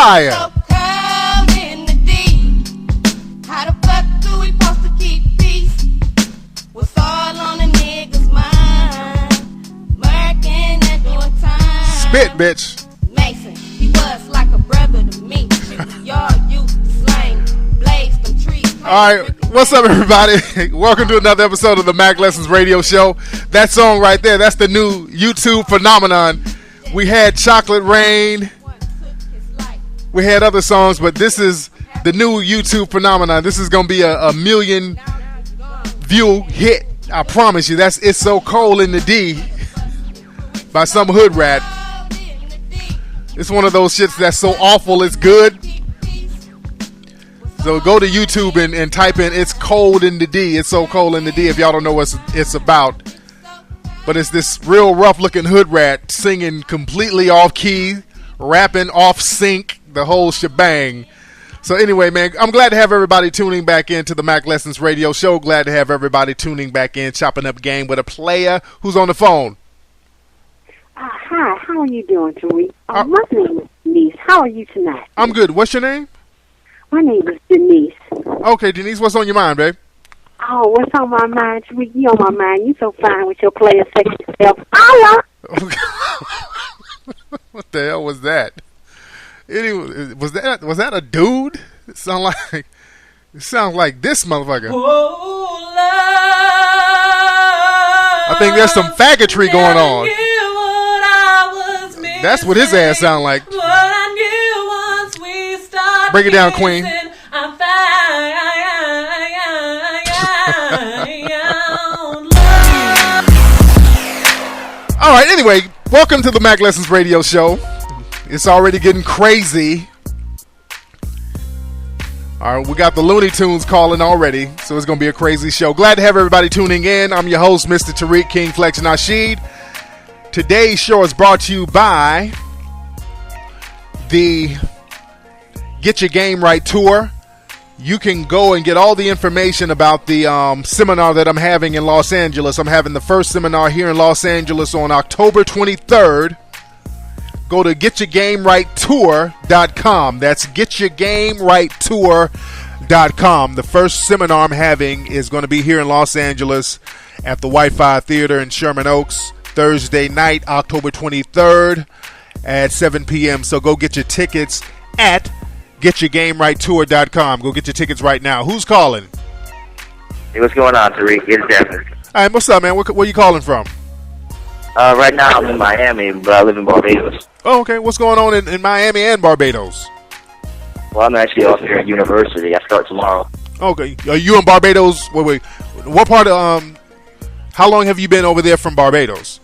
fire. So cold in the D. How the fuck do we supposed to keep peace? What's all on the niggas' mind? Working and doing time. Spit, bitch. Mason, he was like a brother to me. Y'all used to slang, blaze them trees. All right, what's up, everybody? Welcome to another episode of the Mack Lessons Radio Show. That song right there, that's the new YouTube phenomenon. We had Chocolate Rain. We had other songs, but this is the new YouTube phenomenon. This is going to be a million view hit. I promise you. That's It's So Cold in the D by some hood rat. It's one of those shits that's so awful it's good. So go to YouTube and type in It's Cold in the D. It's So Cold in the D if y'all don't know what it's about. But it's this real rough looking hood rat singing completely off key, rapping off sync, the whole shebang. So anyway, man, I'm glad to have everybody tuning back into the Mack Lessons Radio Show. Glad to have everybody tuning back in, chopping up game with a player who's on the phone. Hi, how are you doing, Tariq? My name is Denise. How are you tonight? I'm good. What's your name? My name is Denise. Okay, Denise, what's on your mind, babe? Oh, what's on my mind, Tariq? You on my mind. You so fine with your player sexy self. Holla! What the hell was that? Anyway, was that a dude? It sounds like this motherfucker. Oh, love, I think there's some faggotry going on. That's what his ass sound like. Break it down, Queen. All right, anyway, welcome to the Mack Lessons Radio Show. It's already getting crazy. All right, we got the Looney Tunes calling already, so it's going to be a crazy show. Glad to have everybody tuning in. I'm your host, Mr. Tariq King Flex Nasheed. Today's show is brought to you by the Get Your Game Right Tour. You can go and get all the information about the seminar that I'm having in Los Angeles. I'm having the first seminar here in Los Angeles on October 23rd. Go to getyourgamerighttour.com. That's getyourgamerighttour.com. The first seminar I'm having is going to be here in Los Angeles at the Wi-Fi Theater in Sherman Oaks, Thursday night, October 23rd at 7 p.m. So go get your tickets at getyourgamerighttour.com. Go get your tickets right now. Who's calling? Hey, what's going on, Tariq? It's Devin. All right, what's up, man? Where you calling from? Right now I'm in Miami, but I live in Barbados. Oh, okay. What's going on in Miami and Barbados? Well, I'm actually off here at university. I start tomorrow. Okay. Are you in Barbados? Wait. What part of, how long have you been over there from Barbados?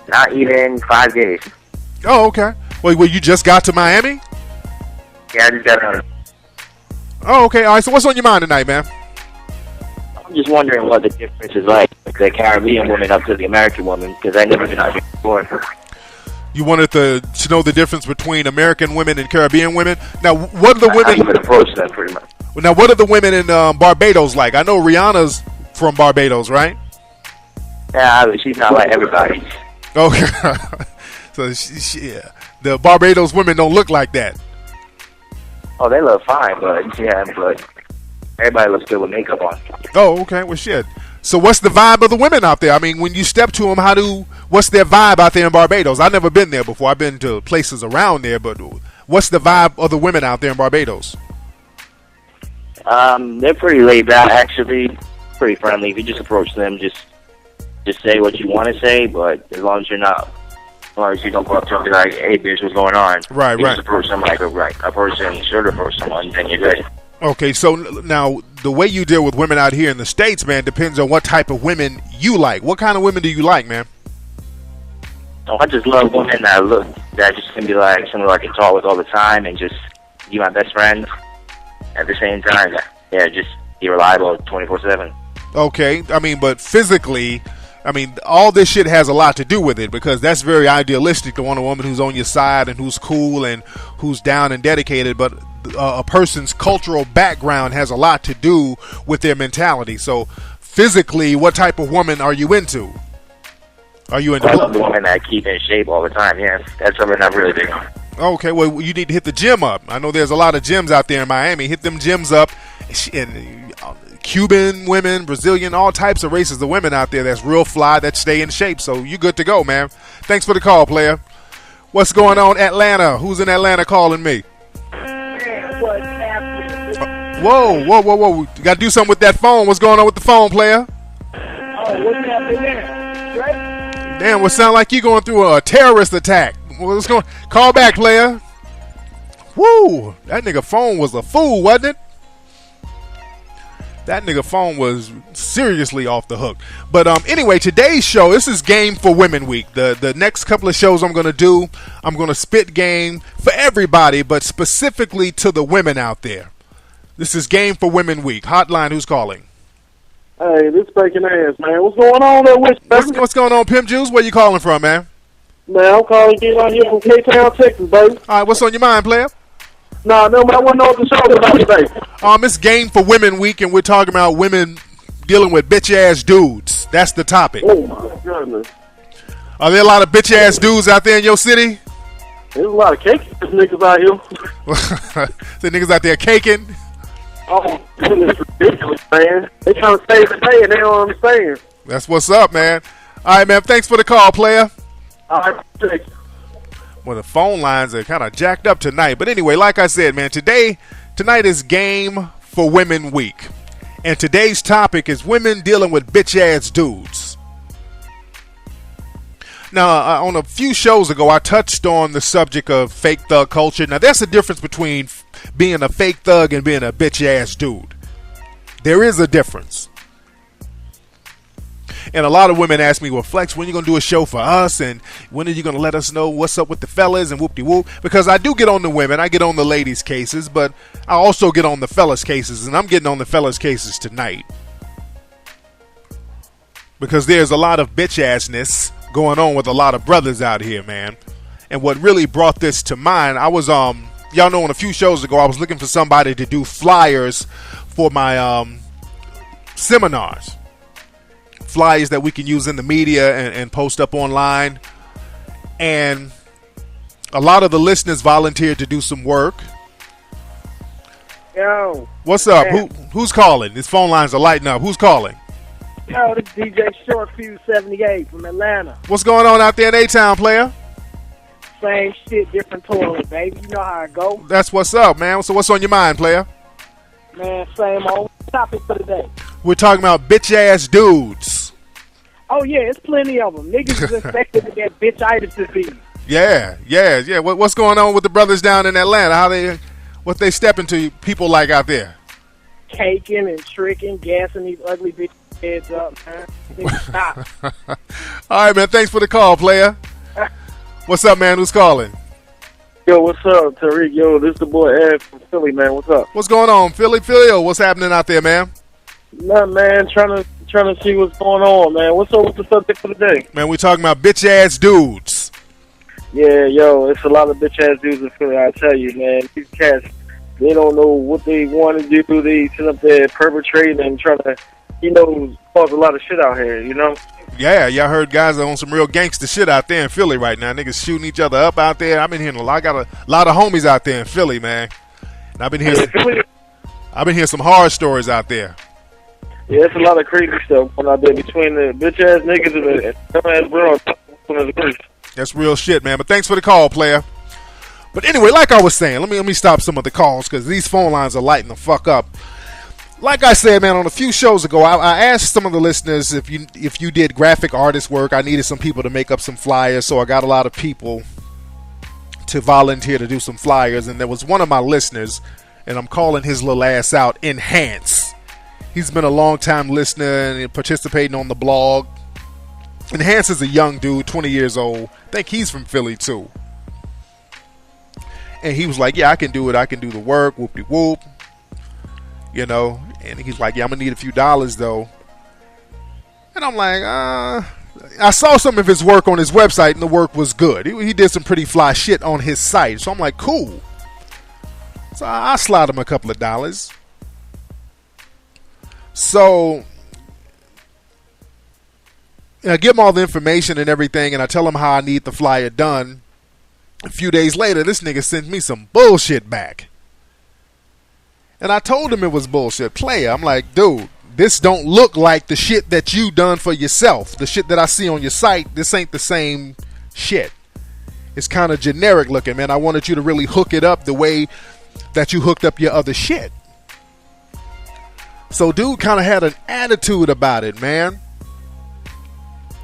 Not even 5 days. Oh, okay. Wait, you just got to Miami? Yeah, I just got out. Oh, okay. All right. So what's on your mind tonight, man? I'm just wondering what the difference is like with the Caribbean woman up to the American woman, because I've never been out here before. You wanted to know the difference between American women and Caribbean women? Now, what are the women? I would approach them pretty much. Now, what are the women in Barbados like? I know Rihanna's from Barbados, right? Yeah, she's not like everybody. Okay. So the Barbados women don't look like that. Oh, they look fine, but everybody looks good with makeup on. Oh, okay. Well, shit. So what's the vibe of the women out there? I mean, when you step to them, what's their vibe out there in Barbados? I've never been there before. I've been to places around there, but what's the vibe of the women out there in Barbados? They're pretty laid back, actually. Pretty friendly. If you just approach them, just say what you want to say, but as long as you don't go up to them and be like, hey, bitch, what's going on? Right. Just approach them like a person should approach someone, then you're good. Okay, so now the way you deal with women out here in the States, man, depends on what type of women you like. What kind of women do you like, man? Oh, I just love women that just can be like someone I can talk with all the time and just be my best friend at the same time. Yeah, just be reliable 24/7. Okay, I mean, but physically, I mean, all this shit has a lot to do with it, because that's very idealistic to want a woman who's on your side and who's cool and who's down and dedicated, but a person's cultural background has a lot to do with their mentality. So physically, what type of woman are you into? Are you into? I love the women that keep in shape all the time. Yeah, that's something I'm really big on. Okay, well, you need to hit the gym up. I know there's a lot of gyms out there in Miami. Hit them gyms up. And Cuban women, Brazilian, all types of races of women out there that's real fly, that stay in shape. So you good to go, man. Thanks for the call, player. What's going on, Atlanta? Who's in Atlanta calling me? Whoa. You got to do something with that phone. What's going on with the phone, player? Oh, what's happening there? Right? Damn, what sound like you going through a terrorist attack? What's going? Call back, player. Woo! That nigga phone was a fool, wasn't it? That nigga phone was seriously off the hook. But anyway, today's show, this is Game for Women Week. The next couple of shows I'm going to do, I'm going to spit game for everybody, but specifically to the women out there. This is Game for Women Week. Hotline, who's calling? Hey, this bacon ass, man. What's going on there with you? What's going on, Pimp Juice? Where you calling from, man? Man, I'm calling you out here from K-Town, Texas, baby. All right, what's on your mind, player? No, man, I want to know what the show is about today. It's Game for Women Week, and we're talking about women dealing with bitch-ass dudes. That's the topic. Oh, my goodness. Are there a lot of bitch-ass dudes out there in your city? There's a lot of cake niggas out here. The niggas out there caking? Oh, goodness, ridiculous, man. They trying to save the day, and they don't understand. That's what's up, man. All right, man, thanks for the call, player. All right, thanks. Well, the phone lines are kind of jacked up tonight. But anyway, like I said, man, tonight is Game for Women Week. And today's topic is women dealing with bitch-ass dudes. Now, on a few shows ago, I touched on the subject of fake thug culture. Now, there's a difference between being a fake thug and being a bitch-ass dude. There is a difference. And a lot of women ask me, well, Flex, when are you going to do a show for us? And when are you going to let us know what's up with the fellas and whoop-de-whoop? Because I do get on the women. I get on the ladies' cases, but I also get on the fellas' cases. And I'm getting on the fellas' cases tonight. Because there's a lot of bitch-assness going on with a lot of brothers out here, man. And what really brought this to mind, I was, y'all know on a few shows ago, I was looking for somebody to do flyers for my seminars. Flyers that we can use in the media and post up online. And a lot of the listeners volunteered to do some work. Yo. What's up? Who's calling? These phone lines are lighting up. Who's calling? Yo, this DJ Shortfuse 78 from Atlanta. What's going on out there in A-Town, player? Same shit, different toilet, baby. You know how it go. That's what's up, man. So what's on your mind, player? Man, same old topic for today. We're talking about bitch-ass dudes. Oh, yeah, it's plenty of them. Niggas is infected with that bitch-itis disease. Yeah. What's going on with the brothers down in Atlanta? What they stepping to people like out there? Caking and tricking, gassing these ugly bitch heads up, man. Niggas stop. All right, man. Thanks for the call, player. What's up, man? Who's calling? Yo, what's up, Tariq? Yo, this the boy Ed from Philly, man. What's up? What's going on, Philly? What's happening out there, man? Nothing, man. Trying to see what's going on, man. What's up with the subject for today? Man, we talking about bitch-ass dudes. Yeah, yo, it's a lot of bitch-ass dudes in Philly, I tell you, man. These cats, they don't know what they want to do. They sit up there perpetrating and trying to, cause a lot of shit out here, Yeah, y'all heard guys are on some real gangster shit out there in Philly right now. Niggas shooting each other up out there. I've been hearing I got a lot of homies out there in Philly, man. And I've been hearing some horror stories out there. Yeah, it's a lot of crazy stuff going out there between the bitch-ass niggas and the dumb-ass girls. That's real shit, man. But thanks for the call, player. But anyway, like I was saying, let me stop some of the calls because these phone lines are lighting the fuck up. Like I said, man, on a few shows ago, I asked some of the listeners if you did graphic artist work. I needed some people to make up some flyers, so I got a lot of people to volunteer to do some flyers. And there was one of my listeners, and I'm calling his little ass out, Enhance. He's been a long-time listener and participating on the blog. Enhance is a young dude, 20 years old. I think he's from Philly, too. And he was like, yeah, I can do it. I can do the work, whoop-de-whoop. And he's like, yeah, I'm going to need a few dollars, though. And I'm like, I saw some of his work on his website, and the work was good. He did some pretty fly shit on his site. So I'm like, cool. So I slide him a couple of dollars. So I give him all the information and everything, and I tell him how I need the flyer done. A few days later, this nigga sent me some bullshit back. And I told him it was bullshit. Player, I'm like, dude, this don't look like the shit that you done for yourself. The shit that I see on your site, this ain't the same shit. It's kind of generic looking, man. I wanted you to really hook it up the way that you hooked up your other shit. So dude kind of had an attitude about it, man.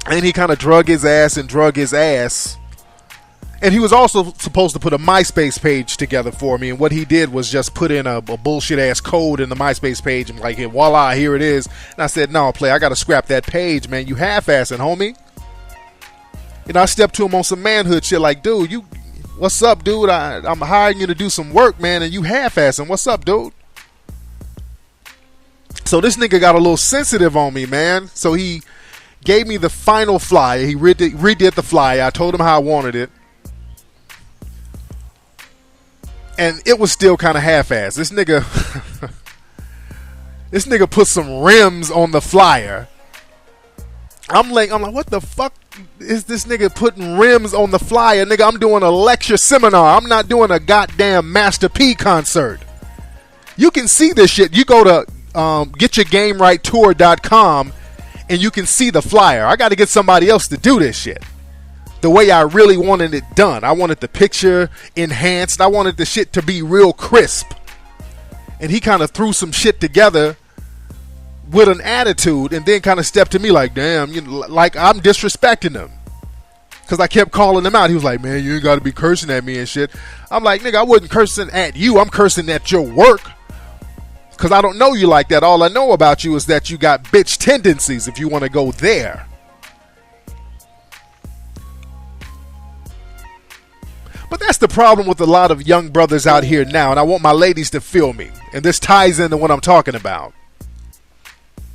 And he kind of drug his ass. And he was also supposed to put a MySpace page together for me. And what he did was just put in a bullshit ass code in the MySpace page. And like, voila, here it is. And I said, no, play, I got to scrap that page, man. You half-assing, homie. You know, I stepped to him on some manhood shit like, dude, what's up, dude? I'm hiring you to do some work, man. And you half-assing. What's up, dude? So this nigga got a little sensitive on me, man. So he gave me the final flyer. He redid the flyer. I told him how I wanted it. And it was still kind of half-assed. This nigga put some rims on the flyer. I'm like, what the fuck is this nigga putting rims on the flyer? Nigga, I'm doing a lecture seminar. I'm not doing a goddamn Master P concert. You can see this shit. You go to getyourgamerightour.com and you can see the flyer. I got to get somebody else to do this shit the way I really wanted it done. I wanted the picture enhanced. I wanted the shit to be real crisp. And he kind of threw some shit together with an attitude and then kind of stepped to me like, damn, like I'm disrespecting him. Because I kept calling him out. He was like, man, you ain't got to be cursing at me and shit. I'm like, nigga, I wasn't cursing at you. I'm cursing at your work. Because I don't know you like that. All I know about you is that you got bitch tendencies if you want to go there. But that's the problem with a lot of young brothers out here now, and I want my ladies to feel me. And this ties into what I'm talking about.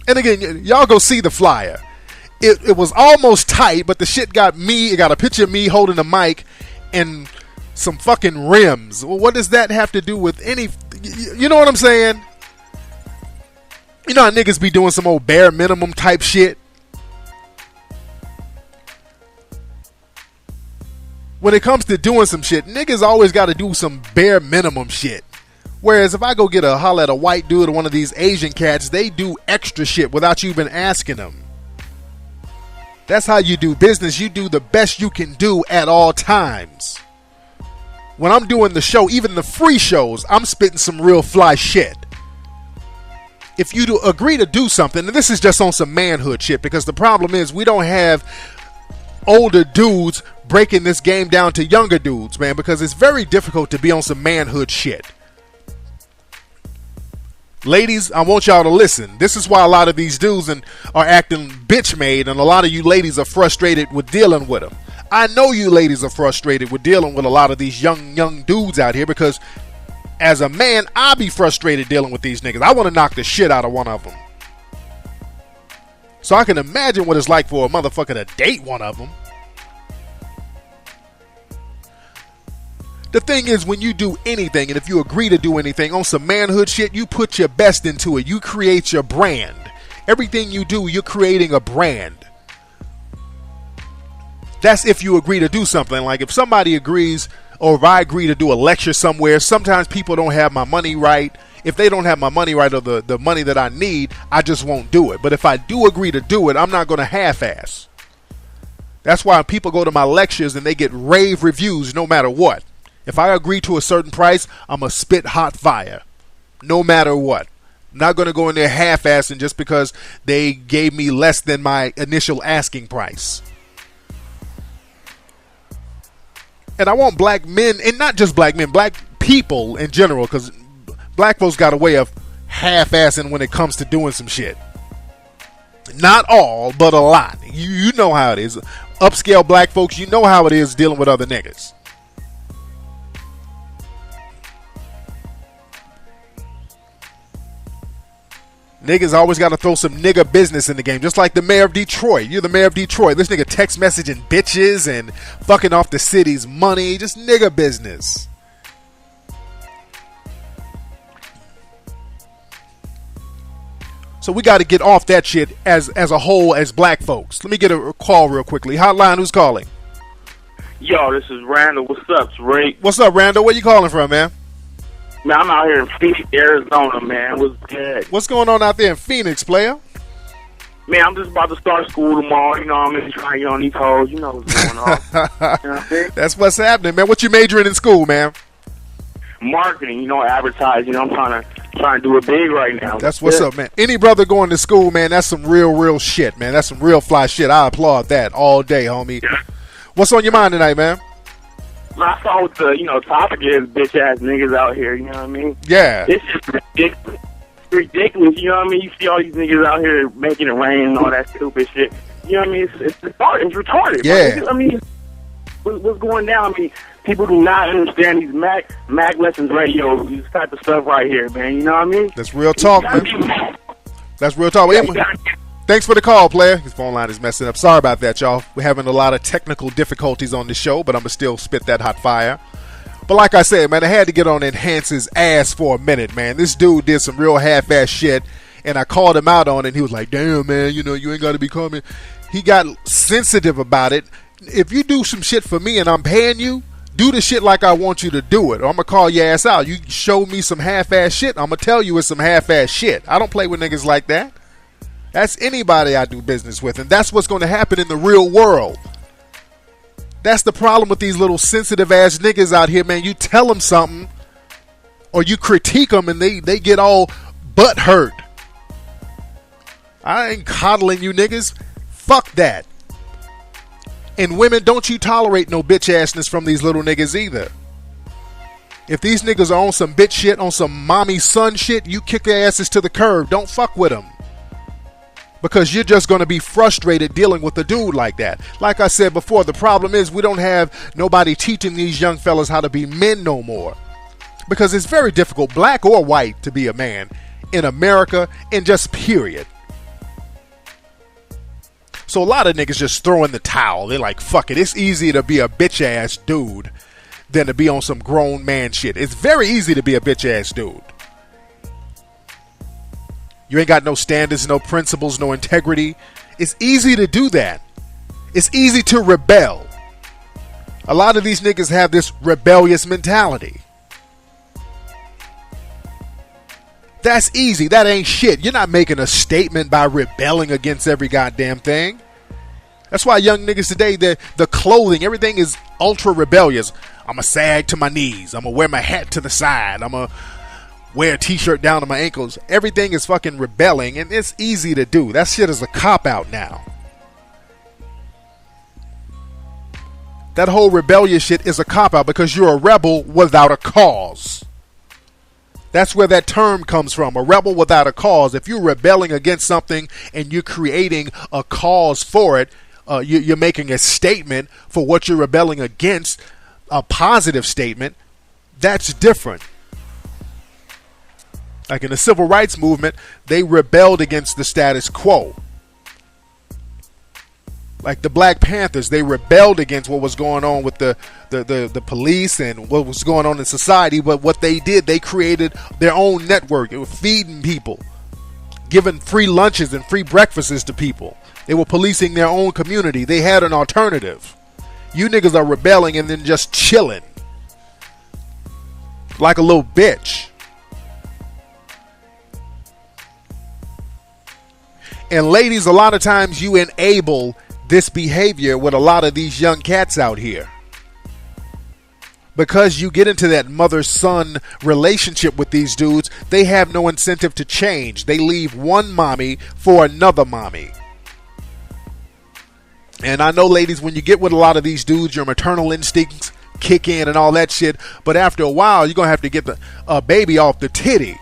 And again, y'all go see the flyer. It was almost tight, but the shit got me. It got a picture of me holding the mic and some fucking rims. Well, what does that have to do with any... You know what I'm saying? You know how niggas be doing some old bare minimum type shit? When it comes to doing some shit, niggas always got to do some bare minimum shit. Whereas if I go get a holler at a white dude or one of these Asian cats, they do extra shit without you even asking them. That's how you do business. You do the best you can do at all times. When I'm doing the show, even the free shows, I'm spitting some real fly shit. If you do agree to do something, and this is just on some manhood shit, because the problem is we don't have older dudes breaking this game down to younger dudes, man, because it's very difficult to be on some manhood shit. Ladies, I want y'all to listen. This is why a lot of these dudes are acting bitch made, and a lot of you ladies are frustrated with dealing with them. I know you ladies are frustrated with dealing with a lot of these young dudes out here, because as a man, I be frustrated dealing with these niggas. I want to knock the shit out of one of them. So I can imagine what it's like for a motherfucker to date one of them. The thing is, when you do anything, and if you agree to do anything on some manhood shit, you put your best into it. You create your brand. Everything you do, you're creating a brand. That's if you agree to do something. Like if somebody agrees, or if I agree to do a lecture somewhere, sometimes people don't have my money right. If they don't have my money right, or the money that I need, I just won't do it. But if I do agree to do it, I'm not going to half-ass. That's why people go to my lectures and they get rave reviews no matter what. If I agree to a certain price, I'm going to spit hot fire. No matter what. I'm not going to go in there half-assing just because they gave me less than my initial asking price. And I want black men, and not just black men, black people in general, because black folks got a way of half-assing when it comes to doing some shit. Not all, but a lot. You know how it is. Upscale black folks, you know how it is dealing with other niggas. Niggas always got to throw some nigga business in the game. Just like the mayor of Detroit. You're the mayor of Detroit. This nigga text messaging bitches and fucking off the city's money. Just nigga business. So we got to get off that shit as a whole as black folks. Let me get a call real quickly. Hotline, who's calling? Yo, this is Randall. What's up, Tariq? What's up, Randall? Where you calling from, man? Man, I'm out here in Phoenix, Arizona, man. What's good? What's going on out there in Phoenix, player? Man, I'm just about to start school tomorrow. You know what I mean? Trying to get on these hoes. You know what's going on. You know what I'm saying? That's what's happening, man. What you majoring in school, man? Marketing, you know, advertising. I'm trying to do it big right now. That's what's up, man. Any brother going to school, man, that's some real shit, man. That's some real fly shit. I applaud that all day, homie. Yeah. What's on your mind tonight, man? I saw what the, topic is, bitch-ass niggas out here, you know what I mean? Yeah. It's just ridiculous, you know what I mean? You see all these niggas out here making it rain and all that stupid shit. You know what I mean? It's retarded. Yeah. I mean, what's going down? I mean, people do not understand these Mack Lessons Radio, this type of stuff right here, man. You know what I mean? That's real talk, man. That's real talk. Thanks for the call, player. His phone line is messing up. Sorry about that, y'all. We're having a lot of technical difficulties on the show, but I'm going to still spit that hot fire. But like I said, man, I had to get on Enhance's ass for a minute, man. This dude did some real half-ass shit, and I called him out on it, and he was like, damn, man, you ain't got to be coming. He got sensitive about it. If you do some shit for me and I'm paying you, do the shit like I want you to do it, or I'm going to call your ass out. You show me some half-ass shit, I'm going to tell you it's some half-ass shit. I don't play with niggas like that. That's anybody I do business with, and that's what's going to happen in the real world. That's the problem with these little sensitive-ass niggas out here, man. You tell them something, or you critique them, and they get all butt hurt. I ain't coddling you niggas. Fuck that. And women, don't you tolerate no bitch-assness from these little niggas either. If these niggas are on some bitch shit, on some mommy-son shit, you kick their asses to the curb. Don't fuck with them. Because you're just going to be frustrated dealing with a dude like that. Like I said before, the problem is we don't have nobody teaching these young fellas how to be men no more. Because it's very difficult, black or white, to be a man in America, and just period. So a lot of niggas just throw in the towel. They're like, fuck it. It's easy to be a bitch-ass dude than to be on some grown man shit. It's very easy to be a bitch-ass dude. You ain't got no standards, no principles, no integrity. It's easy to do that. It's easy to rebel. A lot of these niggas have this rebellious mentality. That's easy. That ain't shit. You're not making a statement by rebelling against every goddamn thing. That's why young niggas today, the clothing, everything is ultra rebellious. I'm a sag to my knees. I'm gonna wear my hat to the side. I'm gonna wear a t-shirt down to my ankles. Everything is fucking rebelling, and it's easy to do. That shit is a cop-out now. That whole rebellious shit is a cop-out because you're a rebel without a cause. That's where that term comes from, a rebel without a cause. If you're rebelling against something and you're creating a cause for it, you're making a statement for what you're rebelling against, a positive statement, that's different. Like in the civil rights movement, they rebelled against the status quo. Like the Black Panthers, they rebelled against what was going on with the police and what was going on in society. But what they did, they created their own network. They were feeding people, giving free lunches and free breakfasts to people. They were policing their own community. They had an alternative. You niggas are rebelling and then just chilling like a little bitch. And ladies, a lot of times you enable this behavior with a lot of these young cats out here. Because you get into that mother-son relationship with these dudes, they have no incentive to change. They leave one mommy for another mommy. And I know, ladies, when you get with a lot of these dudes, your maternal instincts kick in and all that shit. But after a while, you're going to have to get a baby off the titty.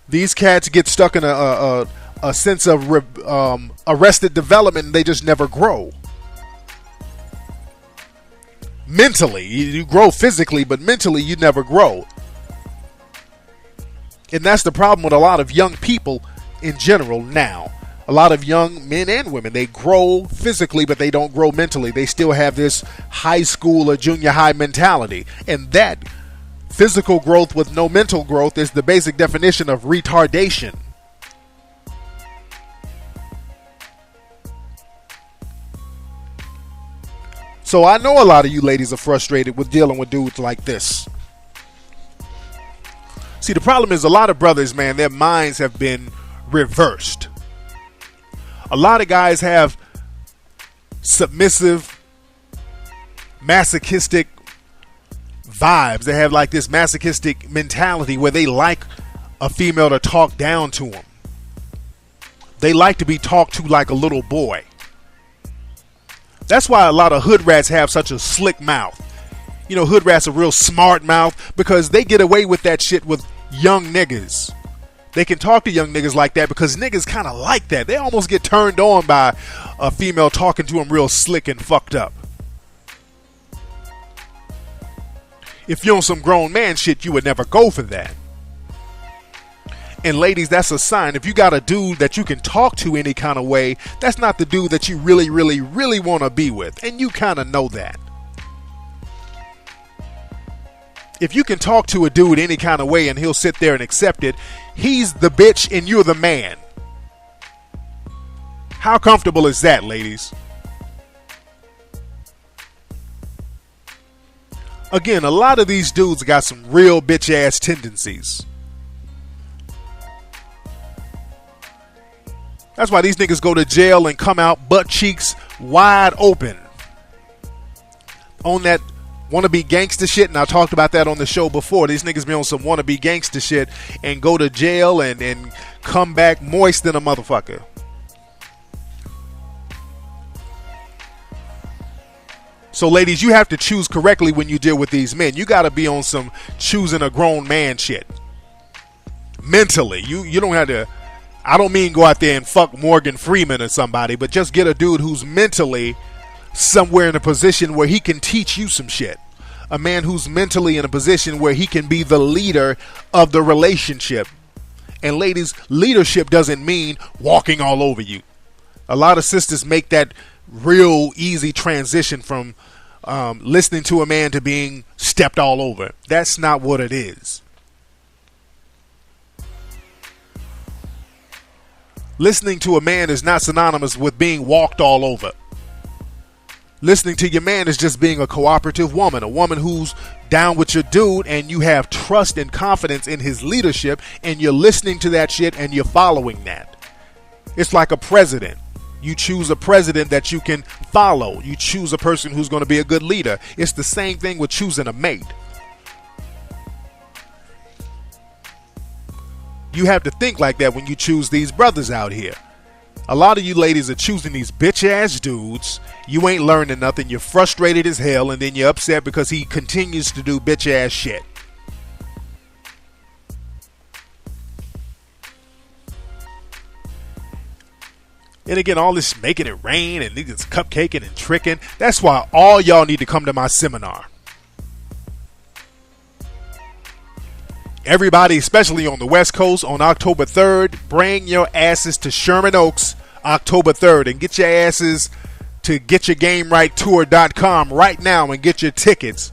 These cats get stuck in a sense of arrested development, and they just never grow. Mentally, you grow physically, but mentally you never grow. And that's the problem with a lot of young people in general now. A lot of young men and women, they grow physically, but they don't grow mentally. They still have this high school or junior high mentality. And that physical growth with no mental growth is the basic definition of retardation. So I know a lot of you ladies are frustrated with dealing with dudes like this. See, the problem is a lot of brothers, man, their minds have been reversed. A lot of guys have submissive, masochistic vibes. They have like this masochistic mentality where they like a female to talk down to them. They like to be talked to like a little boy. That's why a lot of hood rats have such a slick mouth. You know, hood rats are real smart mouth because they get away with that shit with young niggas. They can talk to young niggas like that because niggas kind of like that. They almost get turned on by a female talking to them real slick and fucked up. If you're on some grown man shit, you would never go for that. And ladies, that's a sign. If you got a dude that you can talk to any kind of way, that's not the dude that you really, really, really want to be with. And you kind of know that. If you can talk to a dude any kind of way and he'll sit there and accept it, he's the bitch and you're the man. How comfortable is that, ladies? Again, a lot of these dudes got some real bitch ass tendencies. That's why these niggas go to jail and come out butt cheeks wide open on that wannabe gangster shit. And I talked about that on the show before. These niggas be on some wannabe gangster shit and go to jail and come back moist than a motherfucker. So ladies, you have to choose correctly when you deal with these men. You got to be on some choosing a grown man shit. Mentally, you don't have to. I don't mean go out there and fuck Morgan Freeman or somebody, but just get a dude who's mentally somewhere in a position where he can teach you some shit. A man who's mentally in a position where he can be the leader of the relationship. And ladies, leadership doesn't mean walking all over you. A lot of sisters make that real easy transition from listening to a man to being stepped all over. That's not what it is. Listening to a man is not synonymous with being walked all over. Listening to your man is just being a cooperative woman, a woman who's down with your dude and you have trust and confidence in his leadership and you're listening to that shit and you're following that. It's like a president. You choose a president that you can follow. You choose a person who's going to be a good leader. It's the same thing with choosing a mate. You have to think like that when you choose these brothers out here. A lot of you ladies are choosing these bitch ass dudes. You ain't learning nothing. You're frustrated as hell and then you're upset because he continues to do bitch ass shit. And again, all this making it rain and niggas cupcaking and tricking. That's why all y'all need to come to my seminar. Everybody, especially on the West Coast, on October 3rd, bring your asses to Sherman Oaks October 3rd and get your asses to getyourgamerighttour.com right now and get your tickets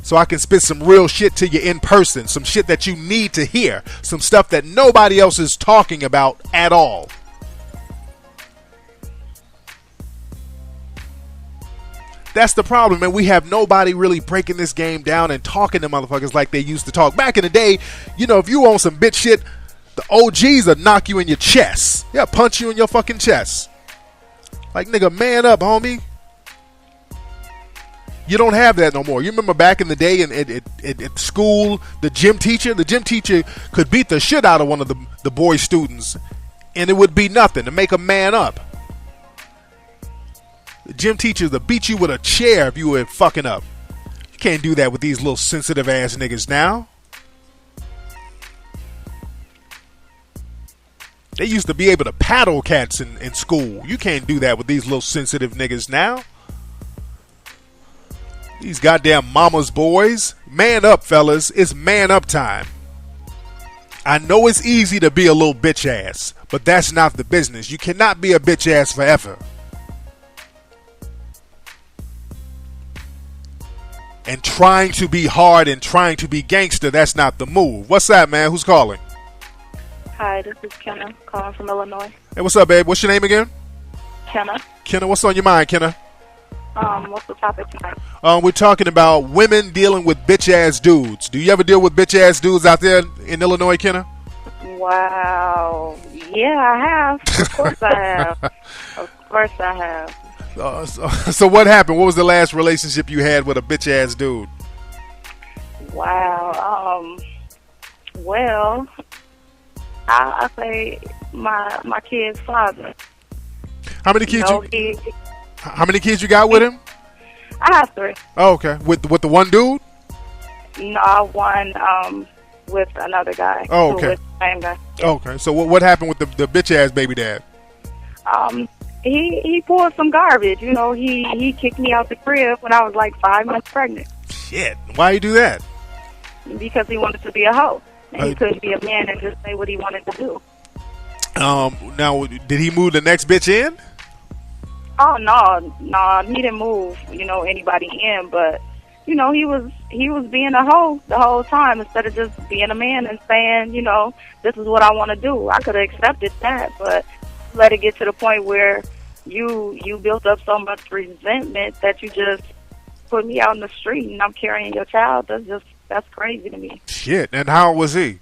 so I can spit some real shit to you in person, some shit that you need to hear, some stuff that nobody else is talking about at all. That's the problem, man. We have nobody really breaking this game down and talking to motherfuckers like they used to talk. Back in the day, you know, if you on some bitch shit, the OGs would knock you in your chest. Yeah, punch you in your fucking chest. Like, nigga, man up, homie. You don't have that no more. You remember back in the day at school, the gym teacher could beat the shit out of one of the boy students, and it would be nothing to make a man up. The gym teachers will beat you with a chair if you were fucking up. You can't do that with these little sensitive ass niggas now. They used to be able to paddle cats in school. You can't do that with these little sensitive niggas now. These goddamn mama's boys. Man up, fellas. It's man up time. I know it's easy to be a little bitch ass, but that's not the business. You cannot be a bitch ass forever. And trying to be hard and trying to be gangster, that's not the move. What's that, man? Who's calling? Hi, this is Kenna calling from Illinois. Hey, what's up, babe? What's your name again? Kenna. Kenna, what's on your mind, Kenna? What's the topic tonight? We're talking about women dealing with bitch-ass dudes. Do you ever deal with bitch-ass dudes out there in Illinois, Kenna? Wow. Yeah, I have. Of course I have. Of course I have. So what happened? What was the last relationship you had with a bitch-ass dude? Wow. Well, I say my kid's father. How many kids How many kids you got with him? I have 3. Oh, okay. With the one dude? No, one with another guy. Oh, okay. With the same guy. Okay. So what happened with the bitch ass baby dad? He pulled some garbage. You know, he kicked me out the crib when I was like 5 months pregnant. Shit. Why you do that? Because he wanted to be a hoe. And he couldn't be a man and just say what he wanted to do. Now, did he move the next bitch in? Oh no, he didn't move, anybody in, but he was being a hoe the whole time instead of just being a man and saying, this is what I want to do. I could have accepted that, but let it get to the point where you built up so much resentment that you just put me out in the street and I'm carrying your child. That's crazy to me. Shit. And how old was he?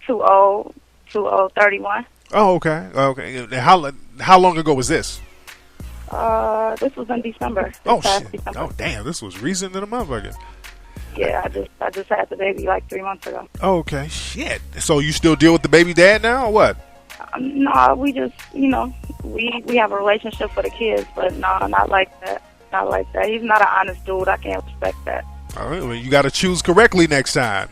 Too old, 31. Oh, okay. And how long ago was this? This was in December. Oh shit! December. Oh damn! This was recent than a motherfucker. Yeah, I just had the baby like 3 months ago. Oh, okay, shit. So you still deal with the baby dad now, or what? No, we just we have a relationship for the kids, but no, not like that. Not like that. He's not an honest dude. I can't respect that. All right, well, you got to choose correctly next time.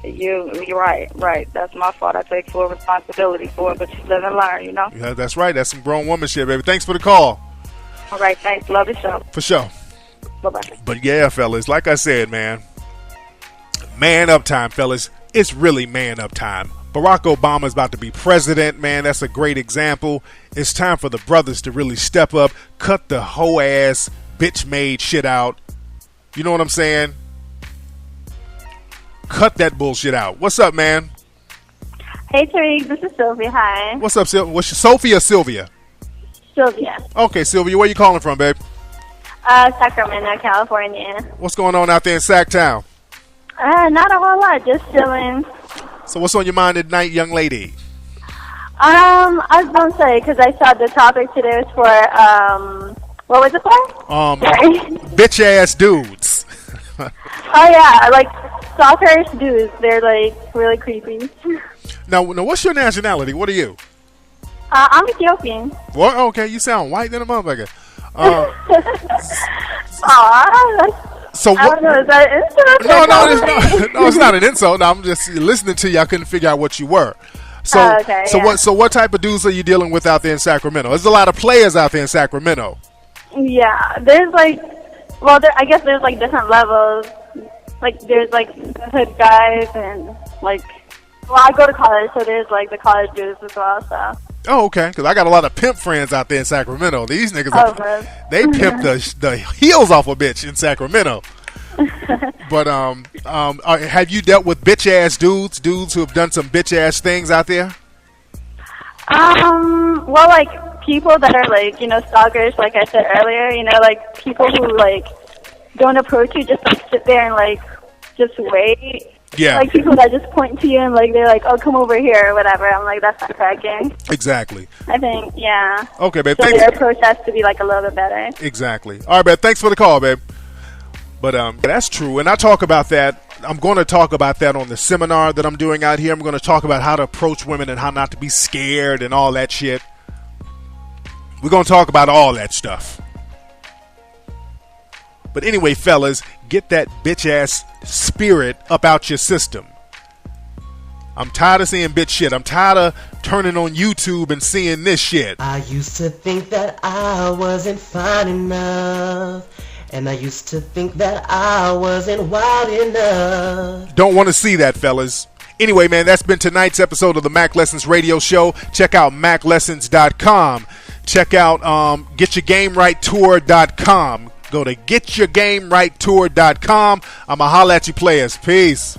You're right. That's my fault. I take full responsibility for it, but you live and learn, Yeah, that's right. That's some grown woman shit, baby. Thanks for the call. All right, thanks. Love the show. For sure. Bye-bye. But yeah, fellas, like I said, man up time, fellas. It's really man up time. Barack Obama is about to be president, man. That's a great example. It's time for the brothers to really step up, cut the hoe ass, bitch made shit out. You know what I'm saying? Cut that bullshit out. What's up, man? Hey, Tariq. This is Sylvia. Hi. What's up, Sylvia? What's your Sophie or Sylvia? Sylvia. Okay, Sylvia. Where you calling from, babe? Sacramento, California. What's going on out there in Sacktown? Not a whole lot. Just chilling. So what's on your mind tonight, young lady? I was going to say, because I saw the topic today was for, what was it for? Bitch-ass dudes. Oh, yeah. Like, stalkers dudes. They're, like, really creepy. Now, what's your nationality? What are you? I'm Ethiopian. What? Okay, you sound white than a motherfucker. So I don't know, is that an insult? No, it's not an insult. No, I'm just listening to you. I couldn't figure out what you were. What type of dudes are you dealing with out there in Sacramento? There's a lot of players out there in Sacramento. Yeah, there's I guess there's like different levels. Like there's like the hood guys and I go to college, so there's like the college dudes as well. So. Oh, okay. Because I got a lot of pimp friends out there in Sacramento. These niggas, they pimp the heels off a bitch in Sacramento. But have you dealt with bitch ass dudes who have done some bitch ass things out there? Well, like people that are stalkers, like I said earlier. Like people who don't approach you, just sit there and just wait. Yeah. Like people that just point to you and they're like, oh, come over here or whatever. I'm like, that's not cracking. Exactly. I think, yeah. Okay, babe. So thanks. Their approach has to be a little bit better. Exactly. All right, babe. Thanks for the call, babe. But that's true. And I talk about that. I'm going to talk about that on the seminar that I'm doing out here. I'm going to talk about how to approach women and how not to be scared and all that shit. We're going to talk about all that stuff. But anyway, fellas, get that bitch-ass spirit up out your system. I'm tired of seeing bitch shit. I'm tired of turning on YouTube and seeing this shit. I used to think that I wasn't fine enough. And I used to think that I wasn't wild enough. Don't want to see that, fellas. Anyway, man, that's been tonight's episode of the Mack Lessons Radio Show. Check out MackLessons.com. Check out GetYourGameRightTour.com. Go to GetYourGameRightTour.com. I'ma holla at you players. Peace.